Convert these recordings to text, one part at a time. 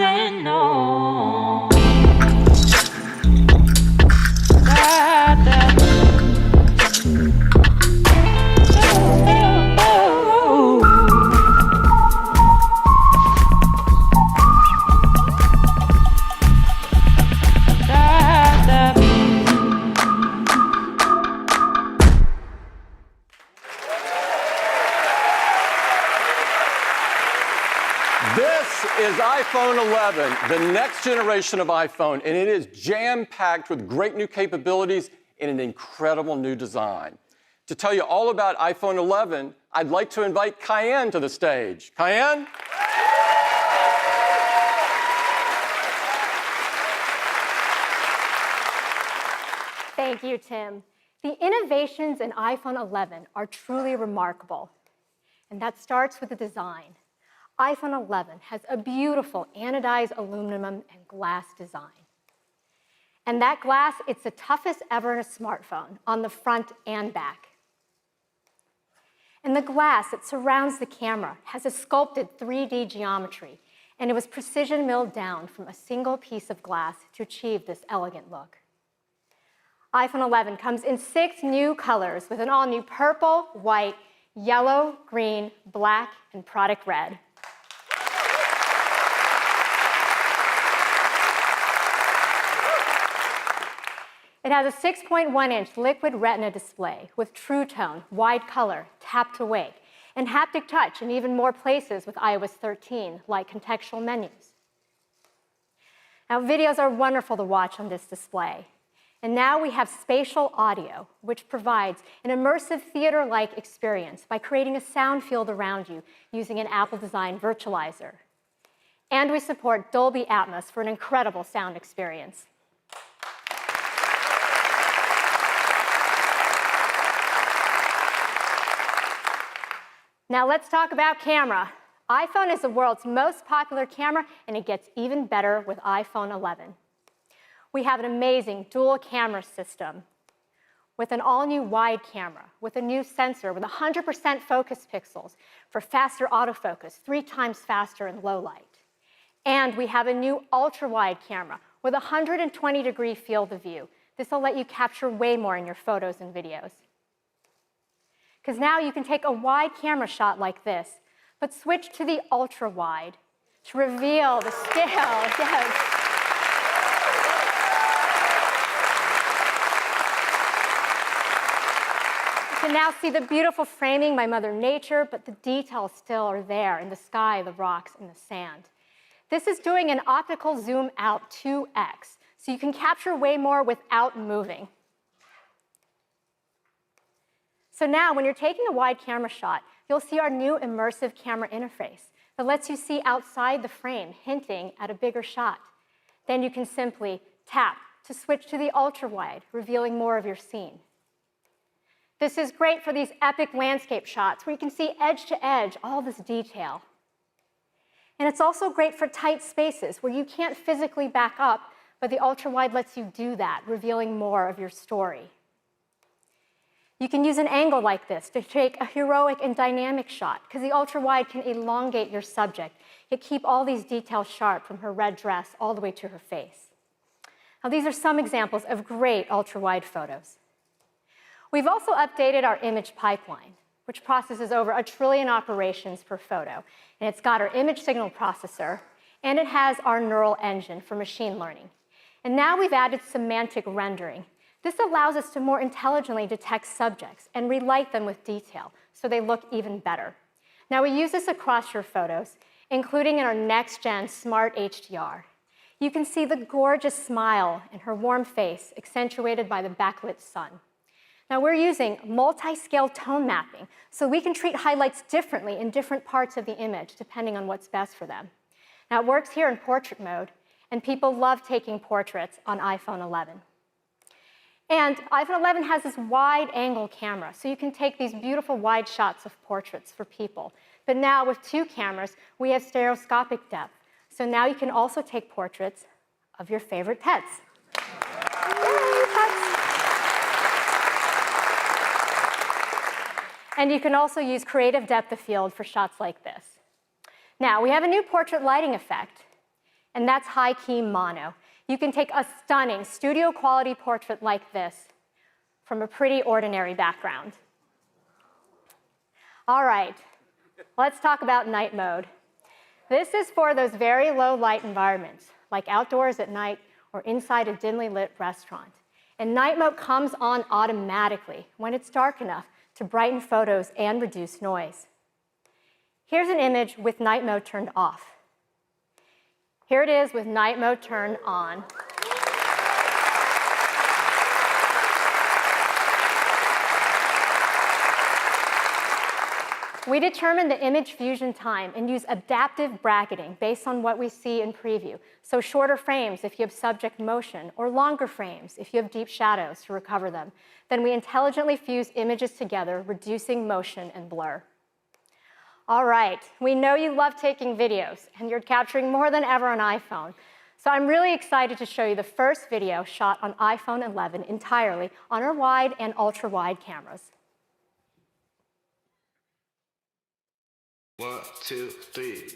say no. This is iPhone 11, the next generation of iPhone, and it is jam-packed with great new capabilities and an incredible new design. To tell you all about iPhone 11, I'd like to invite Cayenne to the stage. Cayenne? Thank you, Tim. The innovations in iPhone 11 are truly remarkable, and that starts with the design. iPhone 11 has a beautiful anodized aluminum and glass design. And that glass, it's the toughest ever in a smartphone on the front and back. And the glass that surrounds the camera has a sculpted 3D geometry, and it was precision milled down from a single piece of glass to achieve this elegant look. iPhone 11 comes in 6 new colors with an all-new purple, white, yellow, green, black, and product red. It has a 6.1-inch liquid retina display with True Tone, wide color, tap to wake, and haptic touch in even more places with iOS 13, like contextual menus. Now, videos are wonderful to watch on this display. And now we have spatial audio, which provides an immersive theater-like experience by creating a sound field around you using an Apple-designed virtualizer. And we support Dolby Atmos for an incredible sound experience. Now let's talk about camera. iPhone is the world's most popular camera, and it gets even better with iPhone 11. We have an amazing dual camera system with an all-new wide camera, with a new sensor with 100% focus pixels for faster autofocus, 3 times faster in low light. And we have a new ultra-wide camera with a 120-degree field of view. This will let you capture way more in your photos and videos. Because now you can take a wide camera shot like this, but switch to the ultra-wide to reveal the still. Yes. You can now see the beautiful framing by Mother Nature, but the details still are there in the sky, the rocks, and the sand. This is doing an optical zoom out 2x, so you can capture way more without moving. So now, when you're taking a wide camera shot, you'll see our new immersive camera interface that lets you see outside the frame, hinting at a bigger shot. Then you can simply tap to switch to the ultra-wide, revealing more of your scene. This is great for these epic landscape shots where you can see edge to edge all this detail. And it's also great for tight spaces where you can't physically back up, but the ultra-wide lets you do that, revealing more of your story. You can use an angle like this to take a heroic and dynamic shot, because the ultra-wide can elongate your subject, yet keep all these details sharp from her red dress all the way to her face. Now, these are some examples of great ultra-wide photos. We've also updated our image pipeline, which processes over 1 trillion operations per photo. And it's got our image signal processor, and it has our neural engine for machine learning. And now we've added semantic rendering. This allows us to more intelligently detect subjects and relight them with detail, so they look even better. Now, we use this across your photos, including in our next-gen Smart HDR. You can see the gorgeous smile in her warm face, accentuated by the backlit sun. Now, we're using multi-scale tone mapping, so we can treat highlights differently in different parts of the image, depending on what's best for them. Now, it works here in portrait mode, and people love taking portraits on iPhone 11. And iPhone 11 has this wide-angle camera, so you can take these beautiful wide shots of portraits for people. But now, with 2 cameras, we have stereoscopic depth. So now you can also take portraits of your favorite pets. Yay, pets! And you can also use creative depth of field for shots like this. Now, we have a new portrait lighting effect. and that's high-key mono. You can take a stunning studio-quality portrait like this from a pretty ordinary background. All right, let's talk about night mode. This is for those very low light environments, like outdoors at night or inside a dimly lit restaurant. And night mode comes on automatically when it's dark enough to brighten photos and reduce noise. Here's an image with night mode turned off. Here it is with night mode turned on. We determine the image fusion time and use adaptive bracketing based on what we see in preview. So shorter frames if you have subject motion, or longer frames if you have deep shadows to recover them. Then we intelligently fuse images together, reducing motion and blur. All right, we know you love taking videos, and you're capturing more than ever on iPhone. So I'm really excited to show you the first video shot on iPhone 11 entirely on our wide and ultra-wide cameras. 1, 2, 3.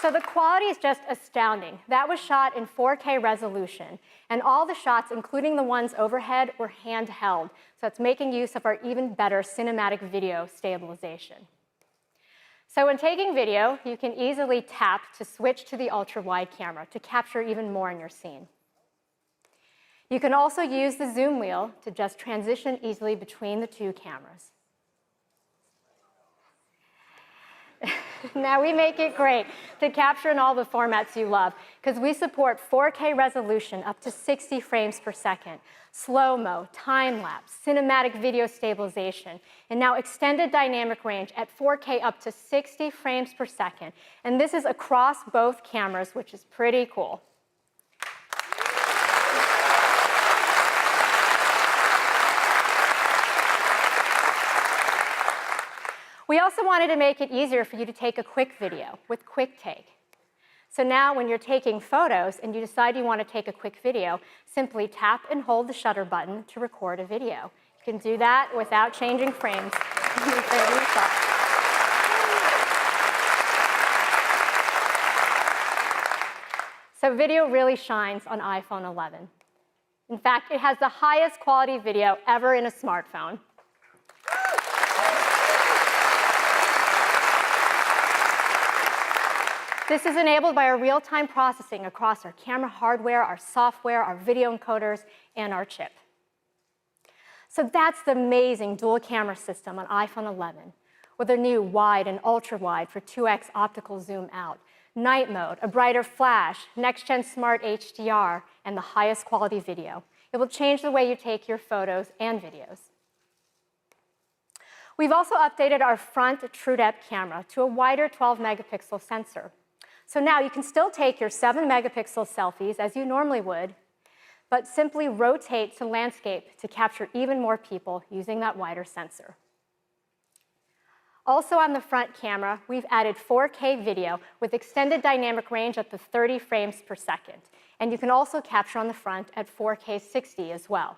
So the quality is just astounding. That was shot in 4K resolution, and all the shots, including the ones overhead, were handheld. So it's making use of our even better cinematic video stabilization. So when taking video, you can easily tap to switch to the ultra-wide camera to capture even more in your scene. You can also use the zoom wheel to just transition easily between the two cameras. Now we make it great to capture in all the formats you love, because we support 4K resolution up to 60 frames per second, slow-mo, time-lapse, cinematic video stabilization, and now extended dynamic range at 4K up to 60 frames per second. And this is across both cameras, which is pretty cool. We also wanted to make it easier for you to take a quick video with Quick Take. So now when you're taking photos and you decide you want to take a quick video, simply tap and hold the shutter button to record a video. You can do that without changing frames. So video really shines on iPhone 11. In fact, it has the highest quality video ever in a smartphone. This is enabled by our real-time processing across our camera hardware, our software, our video encoders, and our chip. So that's the amazing dual camera system on iPhone 11, with a new wide and ultra-wide for 2x optical zoom out, night mode, a brighter flash, next-gen smart HDR, and the highest quality video. It will change the way you take your photos and videos. We've also updated our front TrueDepth camera to a wider 12-megapixel sensor. So now you can still take your 7-megapixel selfies as you normally would, but simply rotate to landscape to capture even more people using that wider sensor. Also on the front camera, we've added 4K video with extended dynamic range up to 30 frames per second. And you can also capture on the front at 4K 60 as well.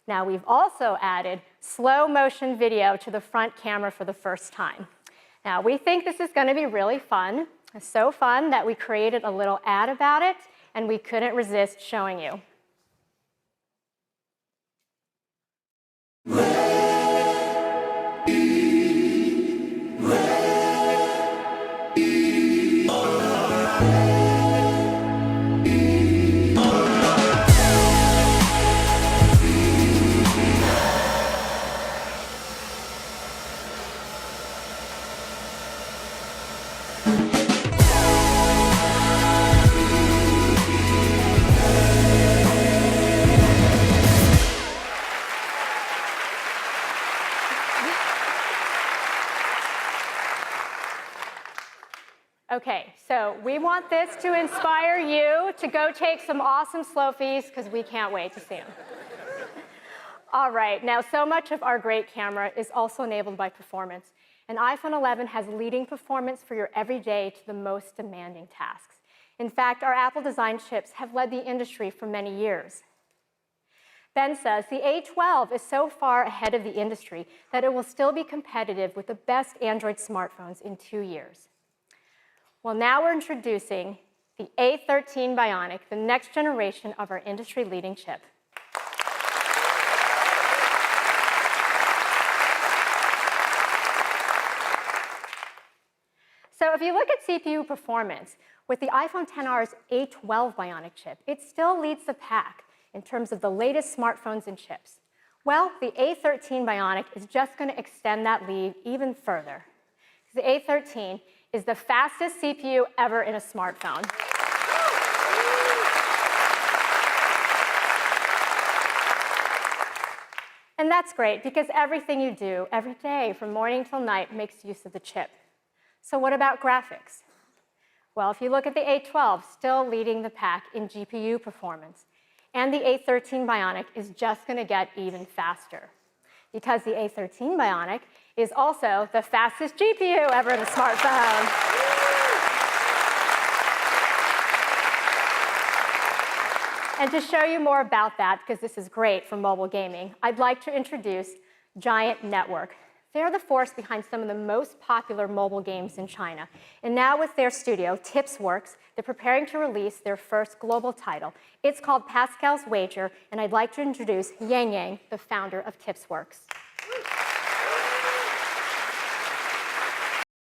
Now we've also added slow motion video to the front camera for the first time. Now we think this is going to be really fun. It's so fun that we created a little ad about it, and we couldn't resist showing you. Okay, so we want this to inspire you to go take some awesome selfies because we can't wait to see them. All right, now so much of our great camera is also enabled by performance. And iPhone 11 has leading performance for your everyday to the most demanding tasks. In fact, our Apple design chips have led the industry for many years. Ben says the A12 is so far ahead of the industry that it will still be competitive with the best Android smartphones in 2 years. Well, now we're introducing the A13 Bionic, the next generation of our industry-leading chip. So if you look at CPU performance, with the iPhone XR's A12 Bionic chip, it still leads the pack in terms of the latest smartphones and chips. Well, the A13 Bionic is just going to extend that lead even further. The A13 is the fastest CPU ever in a smartphone. And that's great, because everything you do every day from morning till night makes use of the chip. So what about graphics? Well, if you look at the A12, still leading the pack in GPU performance. And the A13 Bionic is just going to get even faster, because the A13 Bionic is also the fastest GPU ever in a smartphone. And to show you more about that, because this is great for mobile gaming, I'd like to introduce Giant Network. They're the force behind some of the most popular mobile games in China. And now with their studio, Tipsworks, they're preparing to release their first global title. It's called Pascal's Wager, and I'd like to introduce Yang Yang, the founder of Tipsworks.